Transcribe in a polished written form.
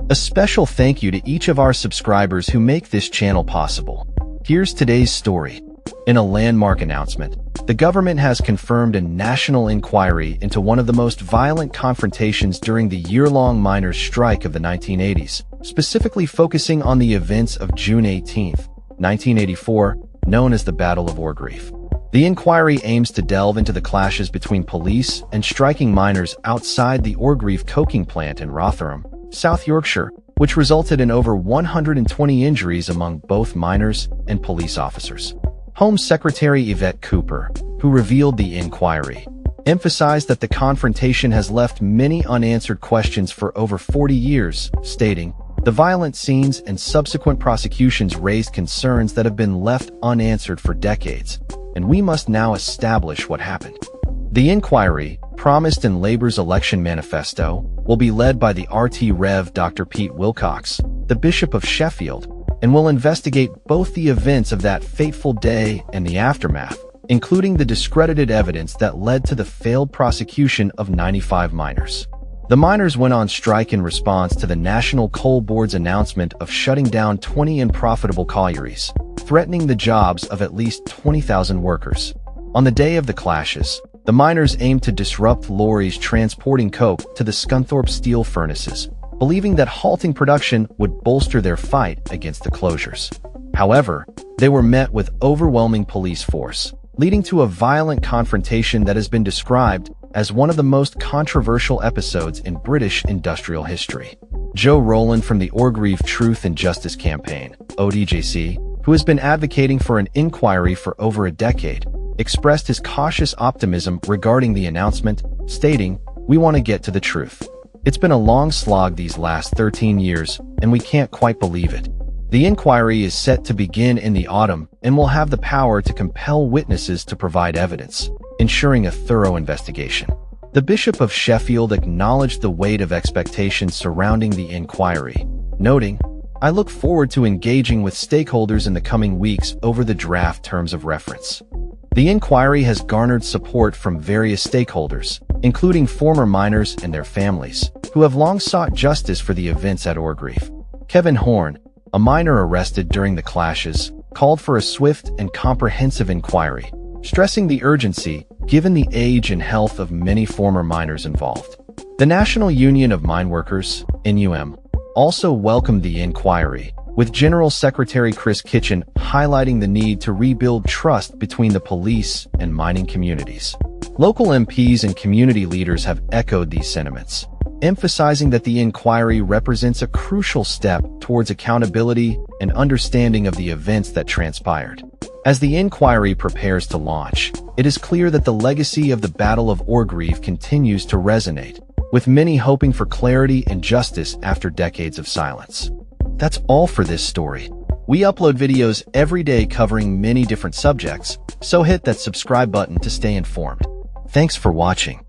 A special thank you to each of our subscribers who make this channel possible. Here's today's story. In a landmark announcement, the government has confirmed a national inquiry into one of the most violent confrontations during the year-long miners' strike of the 1980s, specifically focusing on the events of June 18, 1984, known as the Battle of Orgreave. The inquiry aims to delve into the clashes between police and striking miners outside the Orgreave coking plant in Rotherham, South Yorkshire, which resulted in over 120 injuries among both miners and police officers. Home Secretary Yvette Cooper, who revealed the inquiry, emphasized that the confrontation has left many unanswered questions for over 40 years, stating, "The violent scenes and subsequent prosecutions raised concerns that have been left unanswered for decades, and we must now establish what happened." The inquiry, promised in Labour's election manifesto, will be led by the RT Rev. Dr. Pete Wilcox, the Bishop of Sheffield, and will investigate both the events of that fateful day and the aftermath, including the discredited evidence that led to the failed prosecution of 95 miners. The miners went on strike in response to the National Coal Board's announcement of shutting down 20 unprofitable collieries, threatening the jobs of at least 20,000 workers. On the day of the clashes, the miners aimed to disrupt lorries transporting coke to the Scunthorpe steel furnaces, believing that halting production would bolster their fight against the closures. However, they were met with overwhelming police force, leading to a violent confrontation that has been described as one of the most controversial episodes in British industrial history. Joe Rowland from the Orgreave Truth and Justice Campaign, ODJC, who has been advocating for an inquiry for over a decade, expressed his cautious optimism regarding the announcement, stating, "We want to get to the truth. It's been a long slog these last 13 years, and we can't quite believe it." The inquiry is set to begin in the autumn and will have the power to compel witnesses to provide evidence, ensuring a thorough investigation. The Bishop of Sheffield acknowledged the weight of expectations surrounding the inquiry, noting, "I look forward to engaging with stakeholders in the coming weeks over the draft terms of reference." The inquiry has garnered support from various stakeholders, including former miners and their families, who have long sought justice for the events at Orgreave. Kevin Horn, a miner arrested during the clashes, called for a swift and comprehensive inquiry, stressing the urgency given the age and health of many former miners involved. The National Union of Mine Workers, NUM, also welcomed the inquiry, with General Secretary Chris Kitchen highlighting the need to rebuild trust between the police and mining communities. Local MPs and community leaders have echoed these sentiments, emphasizing that the inquiry represents a crucial step towards accountability and understanding of the events that transpired. As the inquiry prepares to launch, it is clear that the legacy of the Battle of Orgreave continues to resonate, with many hoping for clarity and justice after decades of silence. That's all for this story. We upload videos every day covering many different subjects, so hit that subscribe button to stay informed. Thanks for watching.